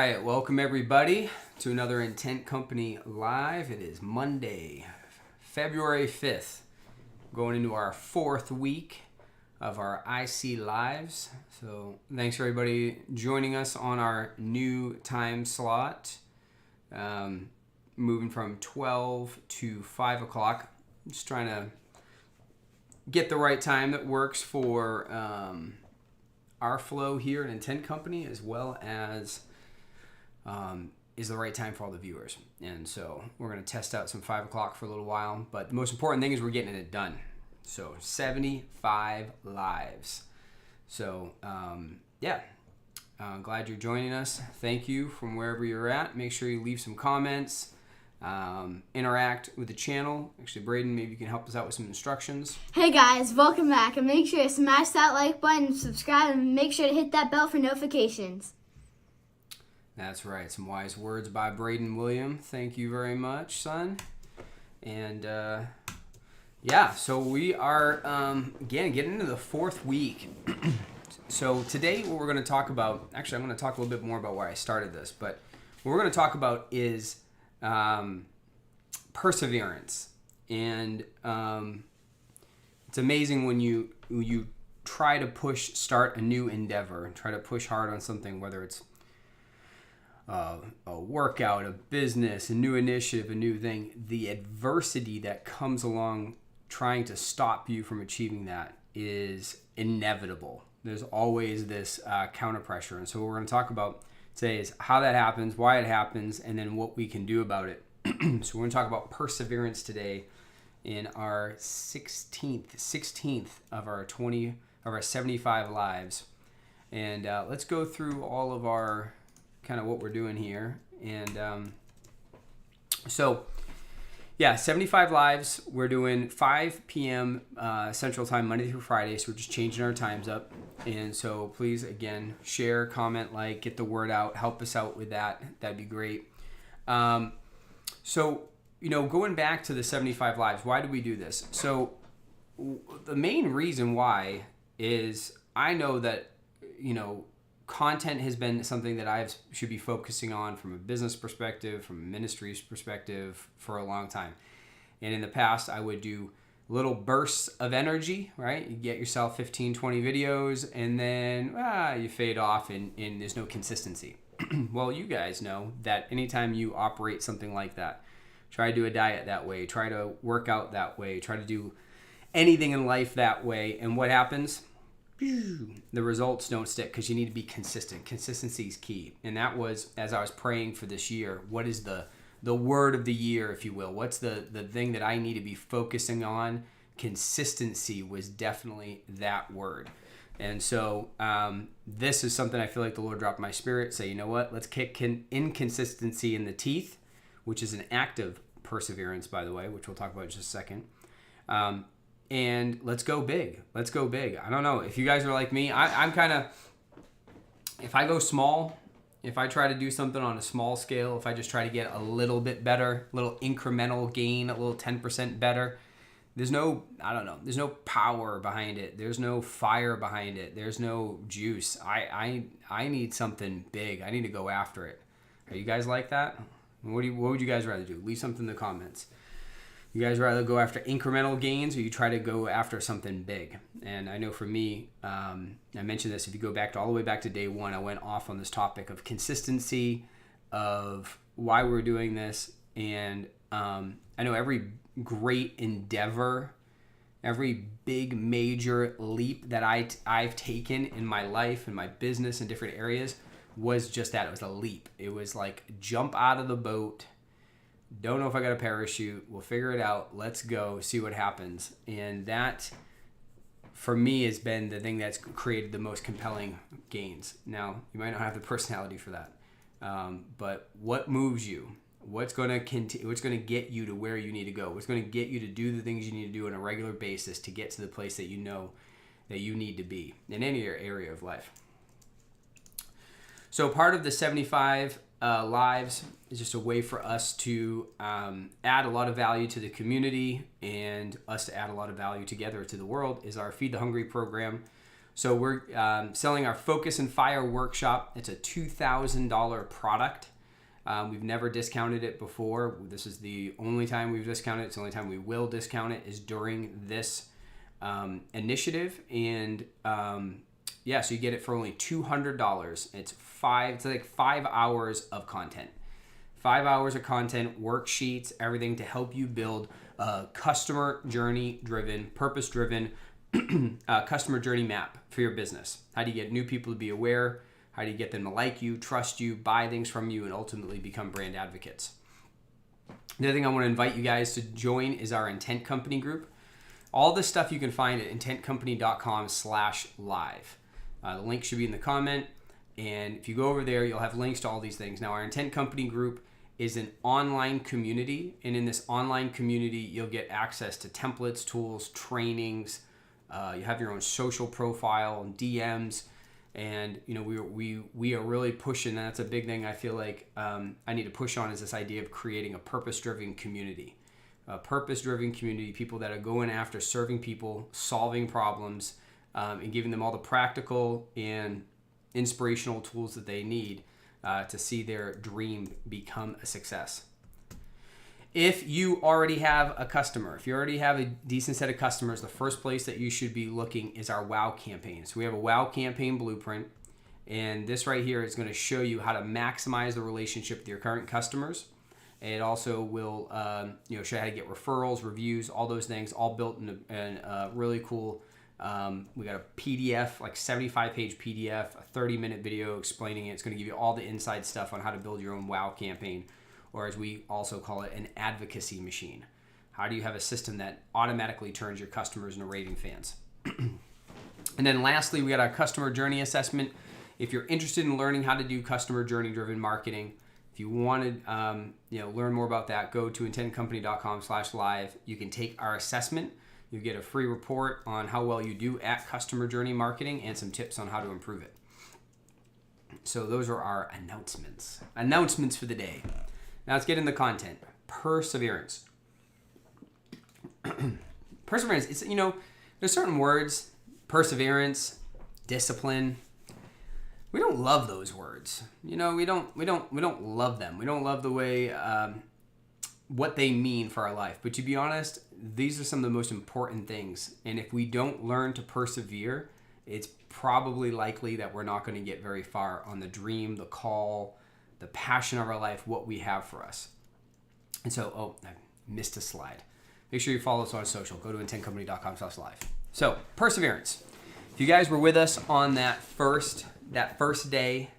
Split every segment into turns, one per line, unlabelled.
right, welcome everybody to another Intent Company Live. It is Monday, February 5th, going into our fourth week of our IC Lives. So thanks for everybody joining us on our new time slot, moving from 12 to 5 o'clock. Just trying to get the right time that works for our flow here at Intent Company, as well as is the right time for all the viewers. And so we're going to test out some 5 o'clock for a little while, but the most important thing is we're getting it done. So 75 lives. So glad you're joining us. Thank you from wherever you're at. Make sure you leave some comments, interact with the channel. Actually, Braden, maybe you can help us out with some instructions.
Hey guys, welcome back, and make sure to smash that like button, subscribe, and make sure to hit that bell for notifications.
That's right. Some wise words by Braden William. Thank you very much, son. And so we are again getting into the fourth week. So today what we're going to talk about, actually I'm going to talk a little bit more about why I started this, but what we're going to talk about is perseverance. And it's amazing when you try to start a new endeavor, try to push hard on something, whether it's a workout, a business, a new initiative, a new thing, the adversity that comes along trying to stop you from achieving that is inevitable. There's always this counter pressure. And so what we're going to talk about today is how that happens, why it happens, and then what we can do about it. So we're going to talk about perseverance today in our 16th of our 75 lives. And let's go through all of our kind of what we're doing here. And 75 lives. We're doing 5 p.m. Central Time, Monday through Friday. So we're just changing our times up. And so please, again, share, comment, like, get the word out, help us out with that. That'd be great. Going back to the 75 lives, why do we do this? So the main reason why is I know that, content has been something that I should be focusing on from a business perspective, from a ministry's perspective for a long time. And in the past, I would do little bursts of energy, right? You get yourself 15, 20 videos, and then you fade off and there's no consistency. Well, you guys know that anytime you operate something like that, try to do a diet that way, try to work out that way, try to do anything in life that way, and what happens? The results don't stick because you need to be consistent. Consistency is key. And that was, as I was praying for this year, what is the word of the year, if you will? What's the thing that I need to be focusing on? Consistency was definitely that word. And so this is something I feel like the Lord dropped in my spirit. Say, you know what? Let's kick inconsistency in the teeth, which is an act of perseverance, by the way, which we'll talk about in just a second. And let's go big. Let's go big. I don't know. If you guys are like me, I'm kind of, if I go small, if I try to do something on a small scale, if I just try to get a little bit better, a little incremental gain, a little 10% better, there's no power behind it. There's no fire behind it. There's no juice. I need something big. I need to go after it. Are you guys like that? What would you guys rather do? Leave something in the comments. You guys rather go after incremental gains, or you try to go after something big? And I know for me, I mentioned this, if you go back all the way back to day one, I went off on this topic of consistency, of why we're doing this. And I know every great endeavor, every big major leap that I've taken in my life, in my business, in different areas, was just that. It was a leap. It was like jump out of the boat. Don't know if I got a parachute. We'll figure it out. Let's go see what happens. And that, for me, has been the thing that's created the most compelling gains. Now, you might not have the personality for that, but what moves you? What's going to get you to where you need to go? What's going to get you to do the things you need to do on a regular basis to get to the place that you know that you need to be in any area of life? So part of the 75 lives is just a way for us to add a lot of value to the community and us to add a lot of value together to the world, is our Feed the Hungry program. So we're selling our Focus and Fire workshop. It's a $2,000 product. We've never discounted it before. This is the only time we've discounted it. It's the only time we will discount it is during this initiative. And yeah, so you get it for only $200. It's like 5 hours of content. 5 hours of content, worksheets, everything to help you build a customer journey driven, purpose driven customer journey map for your business. How do you get new people to be aware? How do you get them to like you, trust you, buy things from you, and ultimately become brand advocates? The other thing I want to invite you guys to join is our Intent Company group. All this stuff you can find at intentcompany.com/live. The link should be in the comment. And if you go over there, you'll have links to all these things. Now, our Intent Company group is an online community. And in this online community, you'll get access to templates, tools, trainings. You have your own social profile and DMs. And, you know, we are really pushing. That's a big thing I feel like I need to push on is this idea of creating a purpose-driven community. A purpose-driven community, people that are going after serving people, solving problems, and giving them all the practical and inspirational tools that they need to see their dream become a success. If you already have a customer, if you already have a decent set of customers, the first place that you should be looking is our WOW campaign. So we have a WOW campaign blueprint, and this right here is going to show you how to maximize the relationship with your current customers. It also will show you how to get referrals, reviews, all those things, all built in a really cool. We got a PDF, like 75-page PDF, a 30-minute video explaining it. It's going to give you all the inside stuff on how to build your own WOW campaign, or as we also call it, an advocacy machine. How do you have a system that automatically turns your customers into raving fans? And then lastly, we got our customer journey assessment. If you're interested in learning how to do customer journey driven marketing, if you want to learn more about that, go to intentcompany.com/live. You can take our assessment. You get a free report on how well you do at customer journey marketing and some tips on how to improve it. So those are our announcements. Announcements for the day. Now let's get into content. Perseverance. Perseverance. It's, there's certain words, perseverance, discipline. We don't love those words. We don't love them. We don't love the way what they mean for our life. But to be honest, these are some of the most important things. And if we don't learn to persevere, it's probably likely that we're not going to get very far on the dream, the call, the passion of our life, what we have for us. And so, I missed a slide. Make sure you follow us on social. Go to intentcompany.com/live. So, perseverance. If you guys were with us on that first day,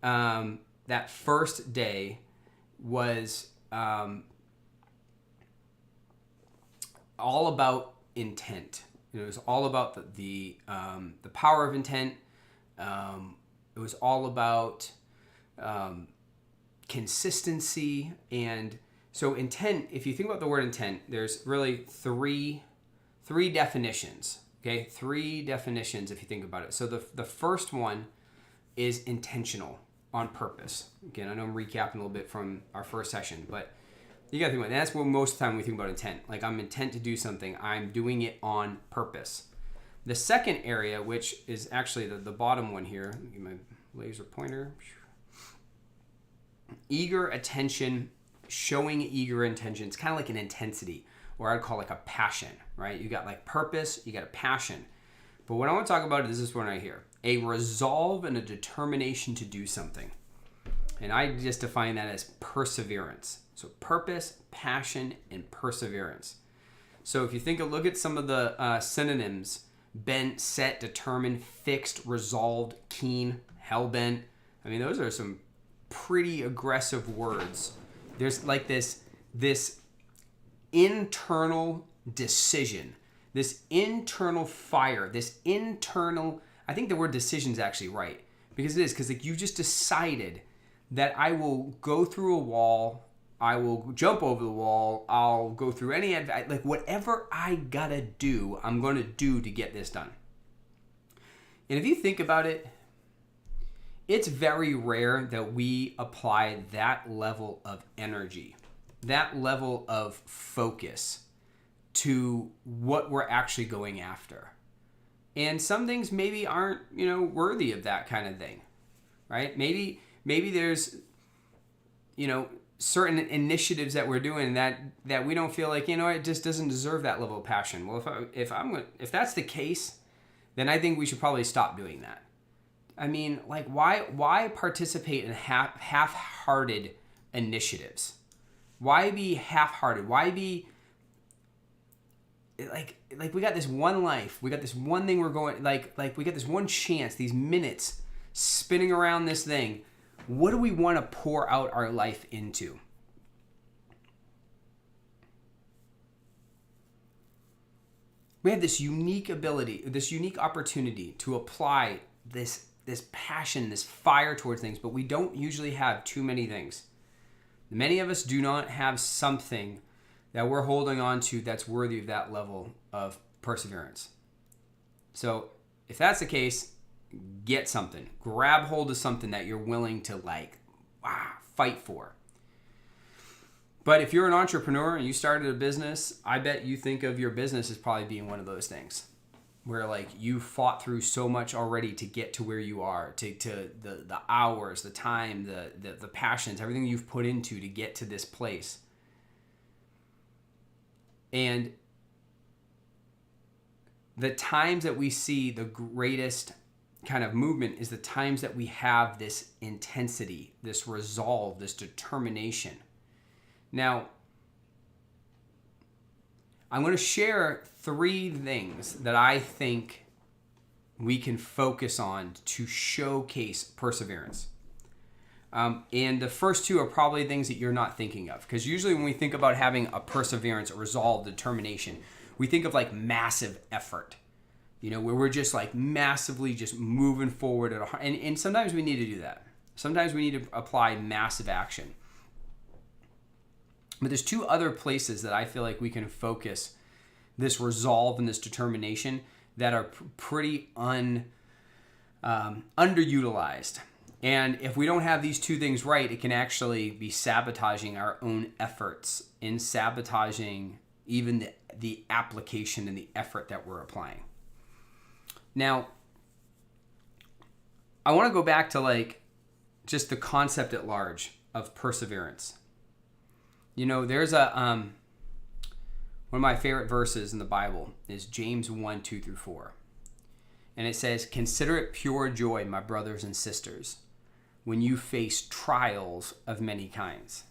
that first day was all about intent. It was all about the power of intent. It was all about consistency. And so intent, if you think about the word intent, there's really three definitions. Okay, 3 definitions if you think about it. So the first one is intentional, on purpose. Again, I know I'm recapping a little bit from our first session, but you gotta think about it. That's what most of the time we think about intent. Like, I'm intent to do something. I'm doing it on purpose. The second area, which is actually the bottom one here, let me get my laser pointer. Eager attention, showing eager intention. It's kind of like an intensity, or I'd call like a passion, right? You got like purpose, you got a passion. But what I want to talk about is this one right here. A resolve and a determination to do something. And I just define that as perseverance. So purpose, passion, and perseverance. So if you look at some of the synonyms, bent, set, determined, fixed, resolved, keen, hell-bent. I mean, those are some pretty aggressive words. There's like this internal decision, this internal fire, this internal, I think the word decision is actually right, because it is, because like you just decided that I will go through a wall, I will jump over the wall, I'll go through any, like whatever I gotta do, I'm gonna do to get this done. And if you think about it, it's very rare that we apply that level of energy, that level of focus to what we're actually going after. And some things maybe aren't, worthy of that kind of thing, right? Maybe there's, certain initiatives that we're doing that we don't feel like, it just doesn't deserve that level of passion. Well, if that's the case, then I think we should probably stop doing that. I mean, like, why participate in half-hearted initiatives? Why be half-hearted? Why be like we got this one life, we got this one thing we're going, like we got this one chance, these minutes spinning around this thing. What do we want to pour out our life into? We have this unique ability, this unique opportunity to apply this passion, this fire towards things, but we don't usually have too many things. Many of us do not have something that we're holding on to that's worthy of that level of perseverance. So if that's the case, get something. Grab hold of something that you're willing to fight for. But if you're an entrepreneur and you started a business, I bet you think of your business as probably being one of those things where like you fought through so much already to get to where you are, to the hours, the time, the passions, everything you've put into to get to this place. And the times that we see the greatest kind of movement is the times that we have this intensity, this resolve, this determination. Now, I'm going to share 3 things that I think we can focus on to showcase perseverance. And the first 2 are probably things that you're not thinking of. Because usually when we think about having a perseverance, a resolve, determination, we think of like massive effort. Where we're just like massively just moving forward. And sometimes we need to do that. Sometimes we need to apply massive action. But there's 2 other places that I feel like we can focus this resolve and this determination that are pretty underutilized. And if we don't have these 2 things right, it can actually be sabotaging our own efforts in sabotaging even the application and the effort that we're applying. Now, I want to go back to like just the concept at large of perseverance. There's one of my favorite verses in the Bible is James 1:2-4. And it says, "Consider it pure joy, my brothers and sisters, when you face trials of many kinds.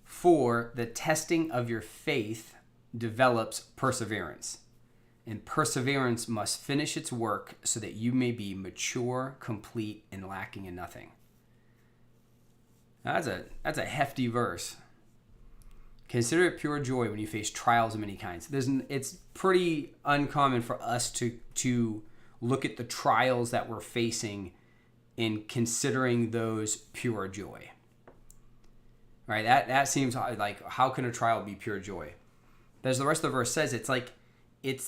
For the testing of your faith develops perseverance. And perseverance must finish its work so that you may be mature, complete, and lacking in nothing." Now, that's a hefty verse. Consider it pure joy when you face trials of many kinds. It's pretty uncommon for us to look at the trials that we're facing and considering those pure joy. Right? That seems like, how can a trial be pure joy? But as the rest of the verse says,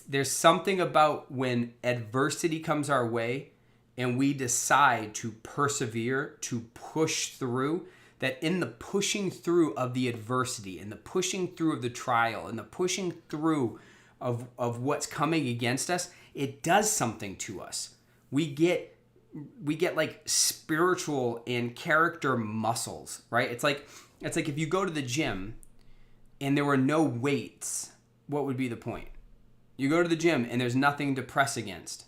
there's something about when adversity comes our way and we decide to persevere, to push through, that in the pushing through of the adversity, and the pushing through of the trial, and the pushing through of what's coming against us, it does something to us. We get like spiritual and character muscles, right? It's like if you go to the gym and there were no weights, what would be the point? You go to the gym and there's nothing to press against.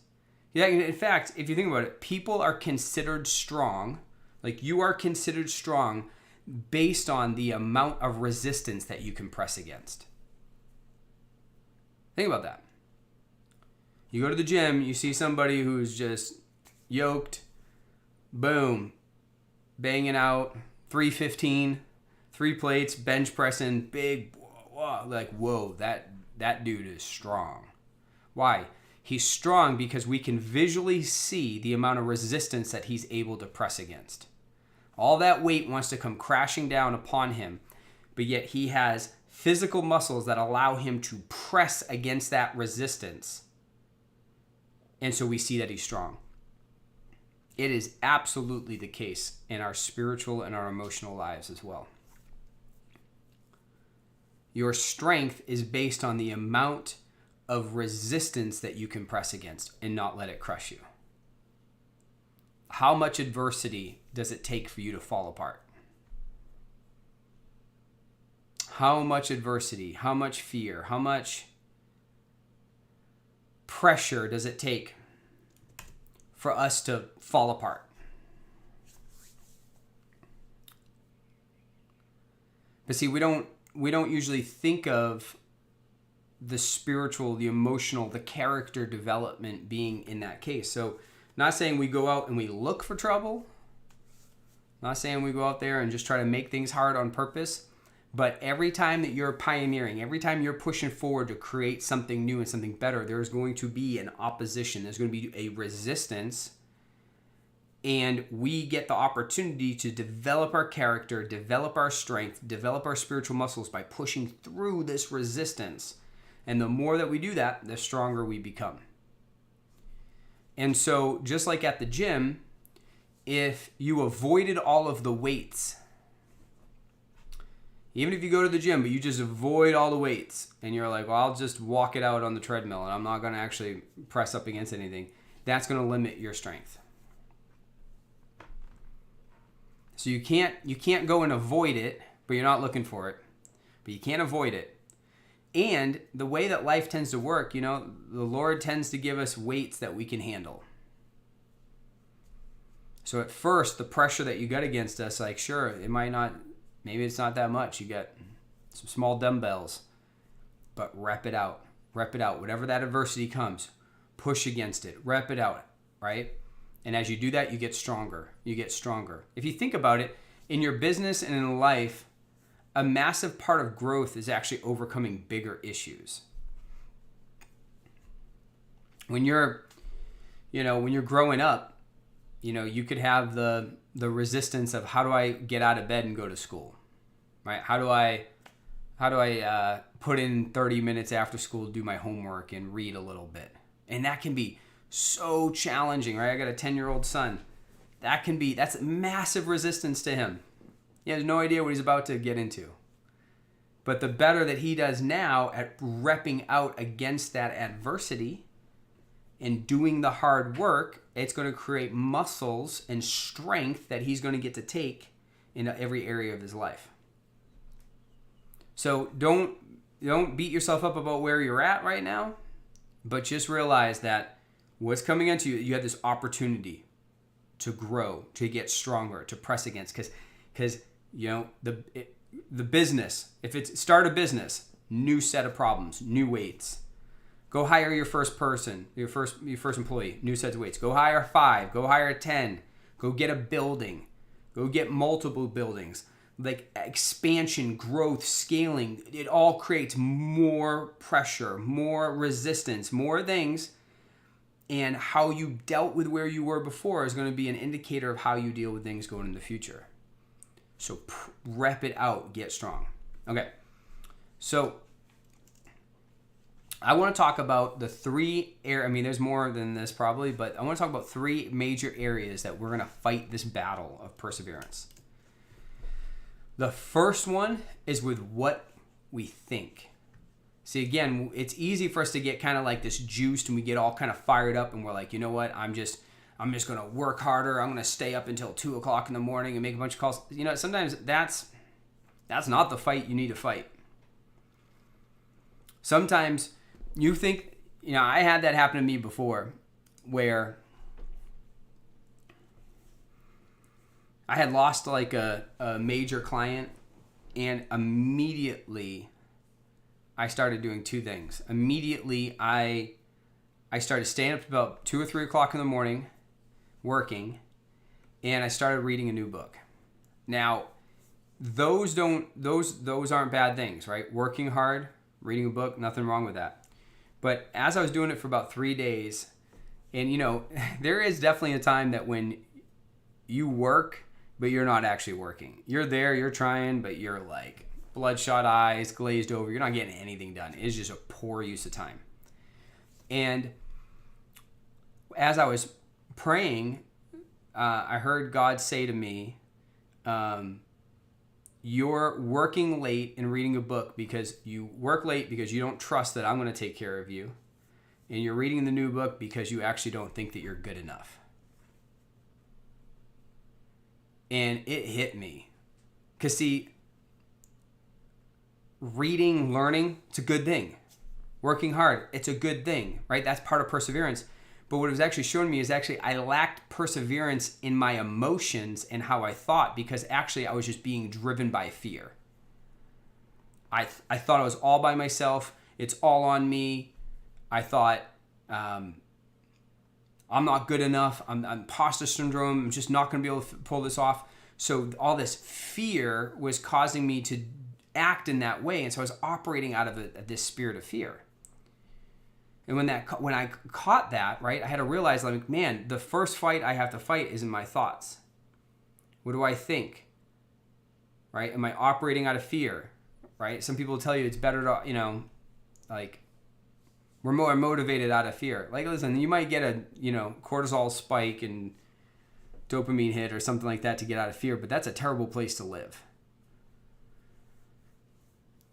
Yeah, in fact, if you think about it, people are considered strong. Like, you are considered strong based on the amount of resistance that you can press against. Think about that. You go to the gym, you see somebody who's just yoked, boom, banging out 315, 3 plates, bench pressing, big, whoa, that dude is strong. Why? He's strong because we can visually see the amount of resistance that he's able to press against. All that weight wants to come crashing down upon him, but yet he has physical muscles that allow him to press against that resistance. And so we see that he's strong. It is absolutely the case in our spiritual and our emotional lives as well. Your strength is based on the amount of resistance that you can press against and not let it crush you? How much adversity does it take for you to fall apart? How much adversity, how much fear, how much pressure does it take for us to fall apart? But see, we don't usually think of the spiritual, the emotional, the character development being in that case. So, not saying we go out and we look for trouble. Not saying we go out there and just try to make things hard on purpose. But every time that you're pioneering, every time you're pushing forward to create something new and something better, there's going to be an opposition. There's going to be a resistance. And we get the opportunity to develop our character, develop our strength, develop our spiritual muscles by pushing through this resistance. And the more that we do that, the stronger we become. And so, just like at the gym, if you avoided all of the weights, even if you go to the gym, but you just avoid all the weights, and you're like, well, I'll just walk it out on the treadmill, and I'm not going to actually press up against anything, that's going to limit your strength. So you can't go and avoid it, but you're not looking for it. But you can't avoid it. And the way that life tends to work, the Lord tends to give us weights that we can handle. So at first, the pressure that you got against us, like, sure, it might not, maybe it's not that much. You got some small dumbbells, but rep it out. Rep it out. Whatever that adversity comes, push against it. Rep it out, right? And as you do that, you get stronger. You get stronger. If you think about it, in your business and in life, a massive part of growth is actually overcoming bigger issues. When you're growing up, you could have the resistance of, how do I get out of bed and go to school, right? How do I put in 30 minutes after school to do my homework and read a little bit? And that can be so challenging, right? I got a 10-year-old son. That's massive resistance to him. He has no idea what he's about to get into. But the better that he does now at repping out against that adversity and doing the hard work, it's going to create muscles and strength that he's going to get to take into every area of his life. So don't beat yourself up about where you're at right now, but just realize that what's coming into you, you have this opportunity to grow, to get stronger, to press against. Because the business, if it's start a business, new set of problems, new weights. Go hire your first person, your first employee, new sets of weights. Go hire 5, go hire 10, go get a building, go get multiple buildings. Like expansion, growth, scaling, it all creates more pressure, more resistance, more things. And how you dealt with where you were before is going to be an indicator of how you deal with things going in the future. So rep it out, get strong. Okay, so I want to talk about the there's more than this probably, but I want to talk about 3 major areas that we're going to fight this battle of perseverance. The first one is with what we think. See, again, it's easy for us to get kind of like this juiced and we get all kind of fired up and we're like, you know what, I'm just going to work harder. I'm going to stay up until 2 o'clock in the morning and make a bunch of calls. Sometimes that's not the fight you need to fight. Sometimes you think, I had that happen to me before where I had lost like a major client, and immediately I started doing 2 things. Immediately I started staying up about 2 or 3 o'clock in the morning working, and I started reading a new book. Now, those aren't bad things, right? Working hard, reading a book, nothing wrong with that. But as I was doing it for about 3 days, and there is definitely a time that when you work, but you're not actually working. You're there, you're trying, but you're like bloodshot eyes, glazed over. You're not getting anything done. It's just a poor use of time. And as I was praying, I heard God say to me, you're working late and reading a book because you work late because you don't trust that I'm going to take care of you. And you're reading the new book because you actually don't think that you're good enough. And it hit me. Because see, reading, learning, it's a good thing. Working hard, it's a good thing, right? That's part of perseverance. But what it was actually showing me is actually I lacked perseverance in my emotions and how I thought, because actually I was just being driven by fear. I thought I was all by myself. It's all on me. I thought I'm not good enough. I'm imposter syndrome. I'm just not going to be able to pull this off. So all this fear was causing me to act in that way. And so I was operating out of this spirit of fear. And when I caught that, right, I had to realize, like, man, the first fight I have to fight is in my thoughts. What do I think? Right? Am I operating out of fear? Right? Some people tell you it's better to, like, we're more motivated out of fear. Like, listen, you might get a, cortisol spike and dopamine hit or something like that to get out of fear, but that's a terrible place to live.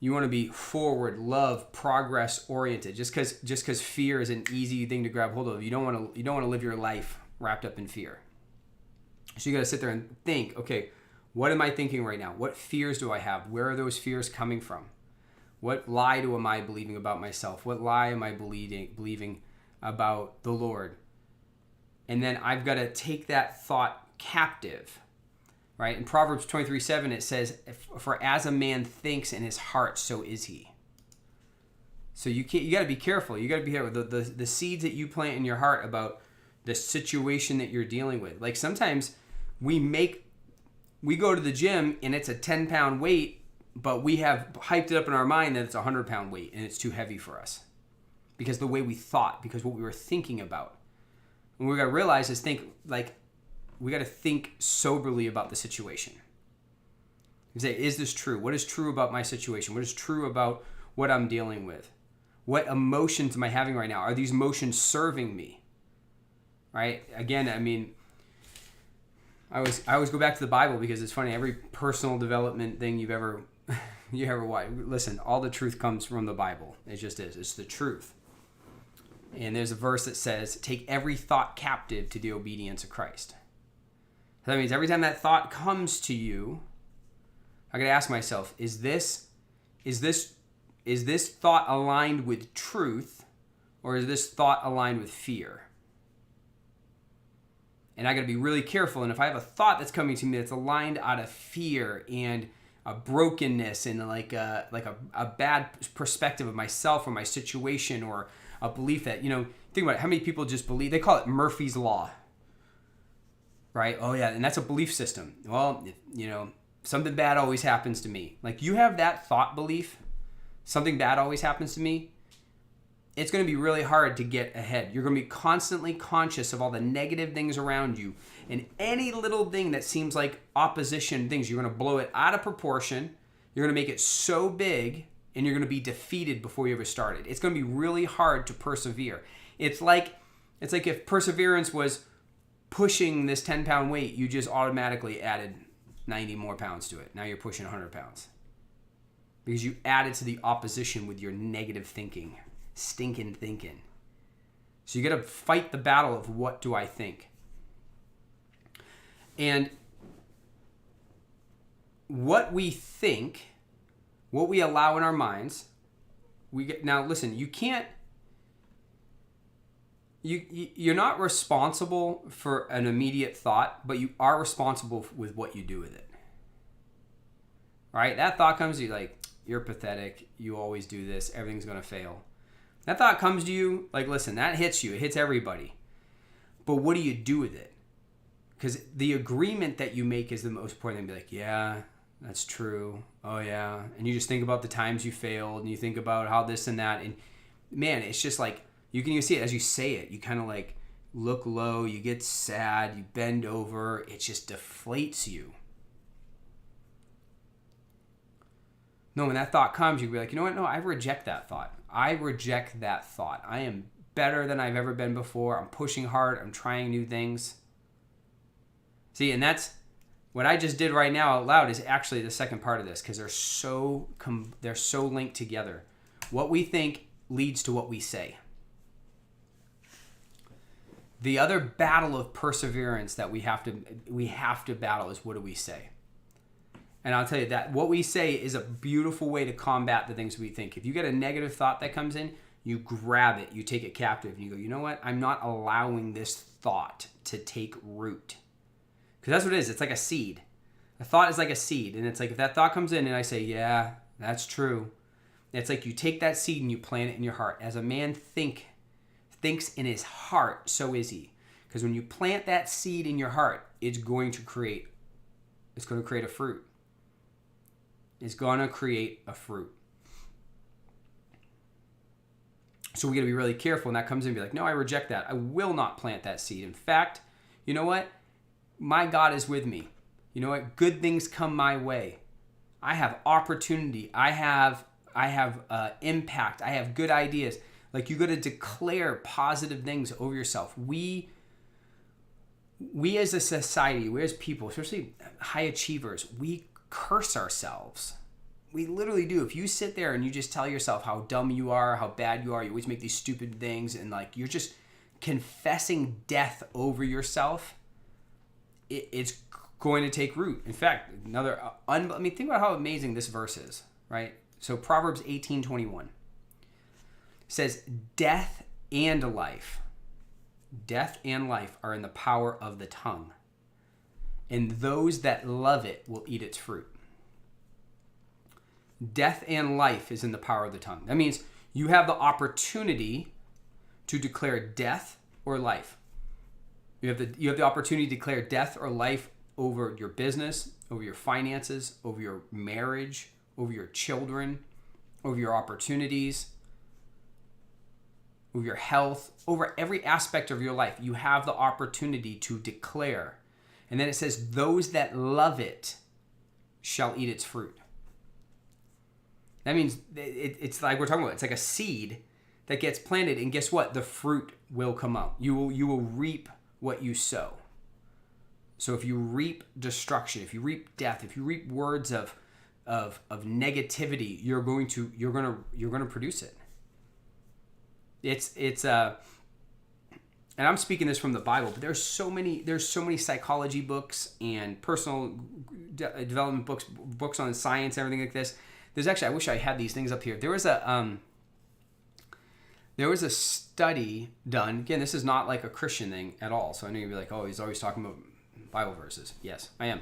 You want to be forward, love, progress oriented. Just because fear is an easy thing to grab hold of, you don't want to live your life wrapped up in fear. So you got to sit there and think, okay, what am I thinking right now? What fears do I have? Where are those fears coming from? What lie am I believing about myself? What lie am I believing about the Lord? And then I've got to take that thought captive. Right? In Proverbs 23:7, it says, for as a man thinks in his heart, so is he. So you got to be careful. You got to be careful. The seeds that you plant in your heart about the situation that you're dealing with. Like sometimes we go to the gym and it's a 10-pound weight, but we have hyped it up in our mind that it's a 100-pound weight and it's too heavy for us. Because the way we thought, because what we were thinking about. And what we got to realize is we got to think soberly about the situation. You say, is this true? What is true about my situation? What is true about what I'm dealing with? What emotions am I having right now? Are these emotions serving me? Right? Again, I mean, I always go back to the Bible because it's funny. Every personal development thing you ever watch. Listen, all the truth comes from the Bible. It just is. It's the truth. And there's a verse that says, take every thought captive to the obedience of Christ. That means every time that thought comes to you, I got to ask myself, is this thought aligned with truth, or is this thought aligned with fear? And I got to be really careful. And if I have a thought that's coming to me that's aligned out of fear and a brokenness and like a bad perspective of myself or my situation, or a belief that, think about it, how many people just believe, they call it Murphy's Law. Right? Oh yeah, and that's a belief system. Well, something bad always happens to me. Like you have that thought belief, something bad always happens to me, it's going to be really hard to get ahead. You're going to be constantly conscious of all the negative things around you, and any little thing that seems like opposition things, you're going to blow it out of proportion. You're going to make it so big, and you're going to be defeated before you ever started. It's going to be really hard to persevere. It's like if perseverance was pushing this 10-pound weight, you just automatically added 90 more pounds to it. Now you're pushing 100 pounds. Because you added to the opposition with your negative thinking, stinking thinking. So you got to fight the battle of what do I think? And what we think, what we allow in our minds, now listen, you can't, you're not responsible for an immediate thought, but you are responsible with what you do with it. All right? That thought comes to you like, you're pathetic. You always do this. Everything's going to fail. That thought comes to you like, listen, that hits you. It hits everybody. But what do you do with it? Because the agreement that you make is the most important thing. Be like, yeah, that's true. Oh, yeah. And you just think about the times you failed, and you think about how this and that. And man, it's just like, you can even see it as you say it. You kind of like look low, you get sad, you bend over. It just deflates you. No, when that thought comes, you can be like, you know what? No, I reject that thought. I reject that thought. I am better than I've ever been before. I'm pushing hard. I'm trying new things. See, and that's What I just did right now out loud is actually the second part of this, because they're so linked together. What we think leads to what we say. The other battle of perseverance that we have to battle is, what do we say? And I'll tell you that what we say is a beautiful way to combat the things we think. If you get a negative thought that comes in, you grab it, you take it captive, and you go, you know what? I'm not allowing this thought to take root. Because that's what it is. It's like a seed. A thought is like a seed. And it's like, if that thought comes in and I say, yeah, that's true. It's like you take that seed and you plant it in your heart. As a man thinks in his heart, so is he. Because when you plant that seed in your heart, it's going to create a fruit. It's going to create a fruit. So we got to be really careful. And that comes in and be like, no, I reject that. I will not plant that seed. In fact, you know what? My God is with me. You know what? Good things come my way. I have opportunity. I have impact. I have good ideas. Like, you got to declare positive things over yourself. We as a society, we as people, especially high achievers, we curse ourselves. We literally do. If you sit there and you just tell yourself how dumb you are, how bad you are, you always make these stupid things, and like you're just confessing death over yourself, it's going to take root. In fact, think about how amazing this verse is, right? So Proverbs 18:21 says, death and life are in the power of the tongue, and those that love it will eat its fruit. Death and life is in the power of the tongue. That means you have the opportunity to declare death or life. You have the opportunity to declare death or life over your business, over your finances, over your marriage, over your children, over your opportunities, over your health, over every aspect of your life. You have the opportunity to declare. And then it says, those that love it shall eat its fruit. That means it's like we're talking about. It's like a seed that gets planted, and guess what? The fruit will come out. You will reap what you sow. So if you reap destruction, if you reap death, if you reap words of negativity, you're gonna produce it. And I'm speaking this from the Bible, but there's so many psychology books and personal development books on science, everything like this. There's actually, I wish I had these things up here. There was a study done. Again, this is not like a Christian thing at all. So I know you'd be like, oh, he's always talking about Bible verses. Yes, I am.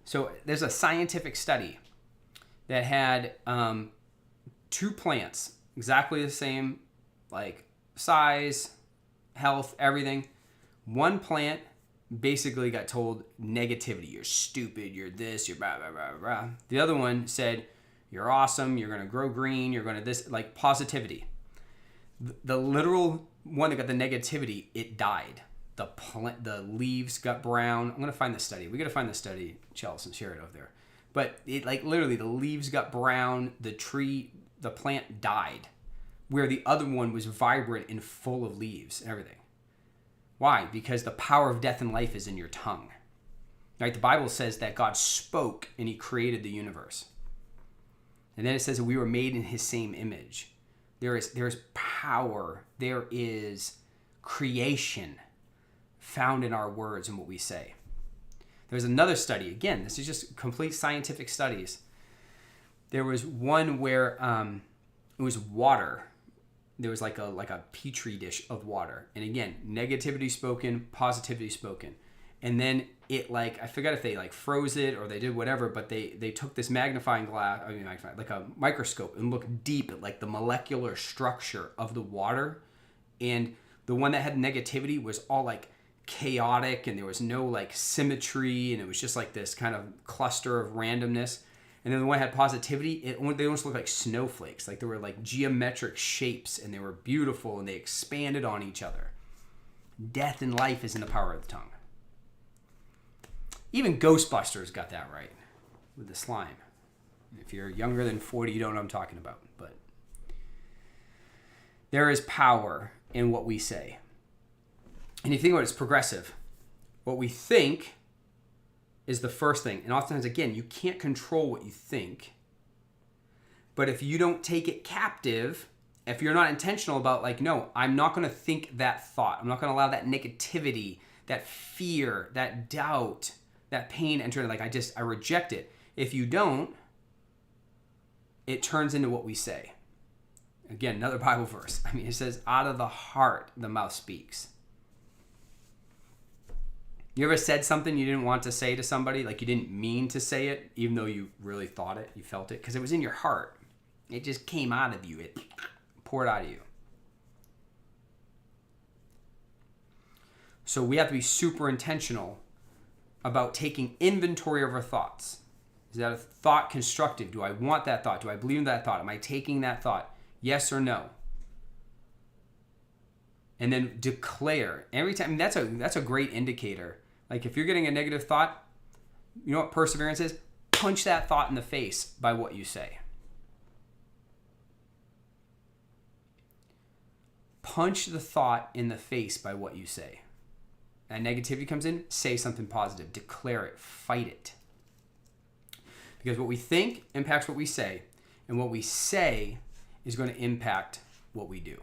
So there's a scientific study that had two plants, exactly the same, like size, health, everything. One plant basically got told negativity. You're stupid. You're this. You're blah, blah, blah, blah. The other one said, you're awesome. You're going to grow green. You're going to this, like positivity. The literal one that got the negativity, it died. The leaves got brown. I'm going to find the study. We got to find the study, Chelsea, and share it over there. But it, like, literally the leaves got brown. The plant died. Where the other one was vibrant and full of leaves and everything. Why? Because the power of death and life is in your tongue. Right? The Bible says that God spoke and he created the universe. And then it says that we were made in his same image. There's power. There is creation found in our words and what we say. There's another study. Again, this is just complete scientific studies. There was one where it was water. There was like a petri dish of water. And again, negativity spoken, positivity spoken. And then it, like, I forgot if they like froze it or they did whatever, but they took this magnifying glass, like a microscope, and looked deep at like the molecular structure of the water. And the one that had negativity was all like chaotic, and there was no like symmetry, and it was just like this kind of cluster of randomness. And then the one that had positivity, they almost looked like snowflakes. Like, there were like geometric shapes, and they were beautiful, and they expanded on each other. Death and life is in the power of the tongue. Even Ghostbusters got that right with the slime. If you're younger than 40, you don't know what I'm talking about. But there is power in what we say. And you think about it, it's progressive. What we think is the first thing. And oftentimes, again, you can't control what you think. But if you don't take it captive, if you're not intentional about like, no, I'm not going to think that thought. I'm not going to allow that negativity, that fear, that doubt, that pain enter. Like I reject it. If you don't, it turns into what we say. Again, another Bible verse. I mean, it says, out of the heart, the mouth speaks. You ever said something you didn't want to say to somebody, like you didn't mean to say it, even though you really thought it, you felt it, because it was in your heart. It just came out of you. It poured out of you. So we have to be super intentional about taking inventory of our thoughts. Is that a thought constructive? Do I want that thought? Do I believe in that thought? Am I taking that thought? Yes or no? And then declare. Every time, that's a great indicator. Like if you're getting a negative thought, you know what perseverance is? Punch that thought in the face by what you say. Punch the thought in the face by what you say. That negativity comes in, say something positive. Declare it. Fight it. Because what we think impacts what we say. And what we say is going to impact what we do.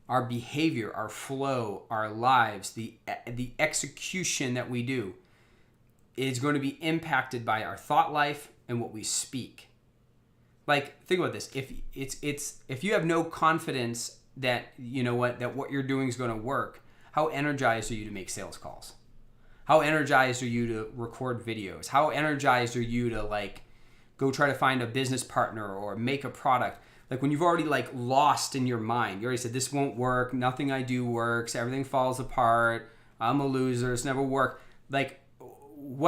Our behavior, our flow, our lives, the execution that we do is going to be impacted by our thought life and what we speak. Like, think about this. If you have no confidence that, you know what, that what you're doing is going to work, how energized are you to make sales calls? How energized are you to record videos? How energized are you to like go try to find a business partner or make a product? Like when you've already like lost in your mind, you already said this won't work, nothing I do works, everything falls apart, I'm a loser, it's never worked. Like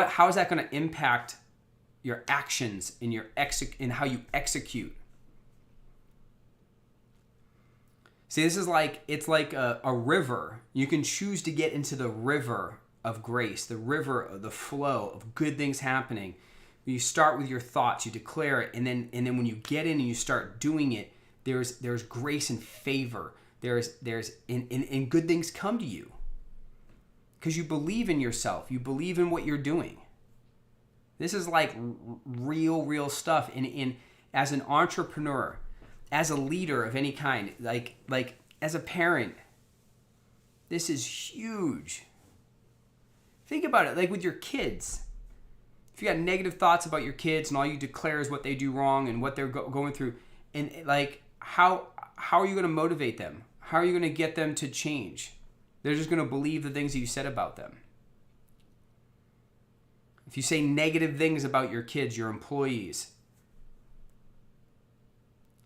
how is that going to impact your actions in in how you execute? See, this is like, it's like a river. You can choose to get into the river of grace, the river of the flow of good things happening. You start with your thoughts, you declare it, and then when you get in and you start doing it, there's grace and favor. There's good things come to you because you believe in yourself. You believe in what you're doing. This is like real stuff. In as an entrepreneur, as a leader of any kind, like as a parent, this is huge. Think about it, like with your kids. If you got negative thoughts about your kids and all you declare is what they do wrong and what they're going through, and like how are you going to motivate them? How are you going to get them to change? They're just going to believe the things that you said about them. If you say negative things about your kids, your employees,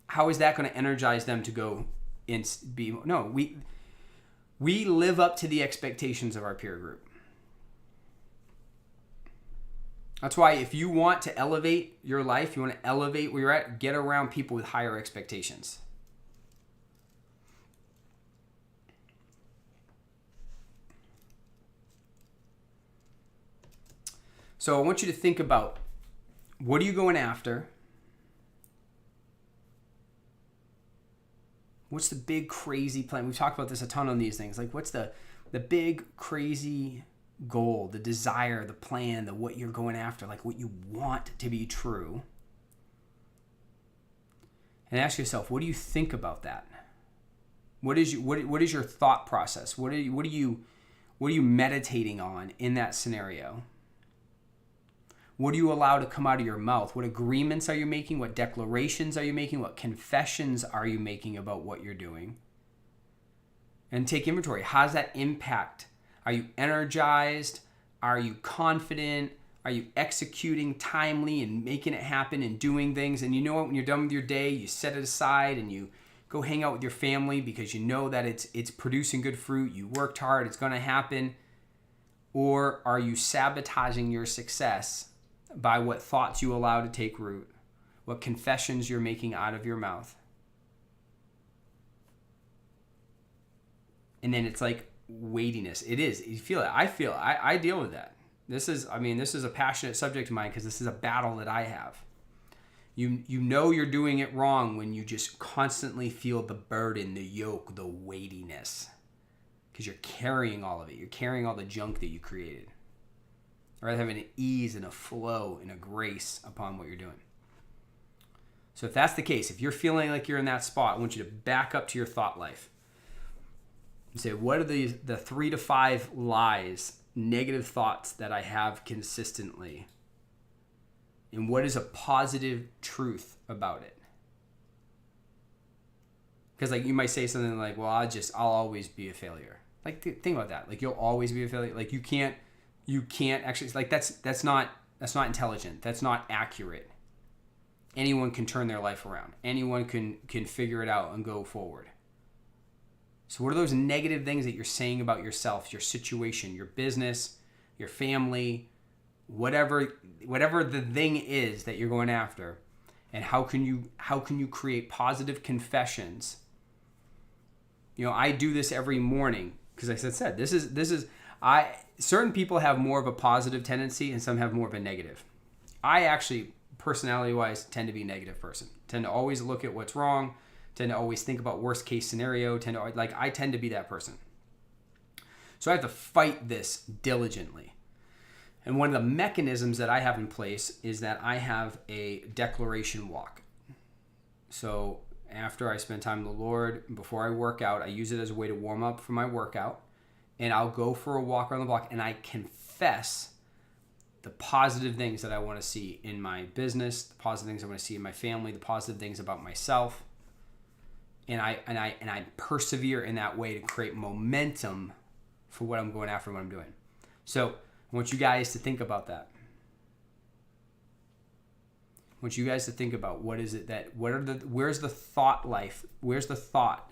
how is that going to energize them to go and be? No, we live up to the expectations of our peer group. That's why if you want to elevate your life, you want to elevate where you're at, get around people with higher expectations. So I want you to think about, what are you going after? What's the big crazy plan? We've talked about this a ton on these things. Like what's the big crazy goal, the desire, the plan, the what you're going after, like what you want to be true. And ask yourself, what do you think about that? What is your thought process? What are you meditating on in that scenario? What do you allow to come out of your mouth? What agreements are you making? What declarations are you making? What confessions are you making about what you're doing? And take inventory. How does that impact? Are you energized? Are you confident? Are you executing timely and making it happen and doing things? And you know what? When you're done with your day, you set it aside and you go hang out with your family because you know that it's producing good fruit. You worked hard. It's going to happen. Or are you sabotaging your success by what thoughts you allow to take root? What confessions you're making out of your mouth? And then it's like weightiness. It is. You feel it. I deal with that. This is a passionate subject of mine because this is a battle that I have. You know you're doing it wrong when you just constantly feel the burden, the yoke, the weightiness. Because you're carrying all of it. You're carrying all the junk that you created. I'd rather have an ease and a flow and a grace upon what you're doing. So if that's the case, if you're feeling like you're in that spot, I want you to back up to your thought life and say, what are the 3 to 5 lies, negative thoughts that I have consistently? And what is a positive truth about it? Because like you might say something like, well, I'll always be a failure. Like think about that. Like you'll always be a failure. Like you can't actually, like that's not intelligent. That's not accurate. Anyone can turn their life around. Anyone can figure it out and go forward. So what are those negative things that you're saying about yourself, your situation, your business, your family, whatever the thing is that you're going after? And how can you create positive confessions? You know, I do this every morning because like I said, this is certain people have more of a positive tendency and some have more of a negative. I actually, personality-wise, tend to be a negative person. Tend to always look at what's wrong. Tend to always think about worst-case scenario. I tend to be that person. So I have to fight this diligently. And one of the mechanisms that I have in place is that I have a declaration walk. So after I spend time with the Lord, before I work out, I use it as a way to warm up for my workout. And I'll go for a walk around the block and I confess the positive things that I want to see in my business, the positive things I want to see in my family, the positive things about myself. And I persevere in that way to create momentum for what I'm going after and what I'm doing. So I want you guys to think about that. I want you guys to think about where's the thought life, where's the thought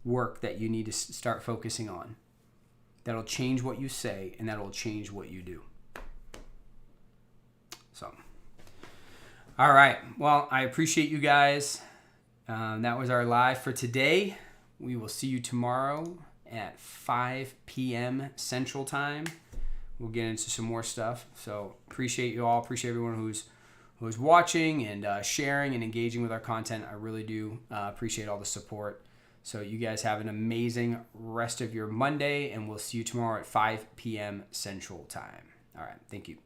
work that you need to start focusing on. That'll change what you say and that'll change what you do. So, all right. Well, I appreciate you guys. That was our live for today. We will see you tomorrow at 5 p.m. Central Time. We'll get into some more stuff. So appreciate you all. Appreciate everyone who's watching and sharing and engaging with our content. I really do appreciate all the support. So you guys have an amazing rest of your Monday, and we'll see you tomorrow at 5 p.m. Central Time. All right. Thank you.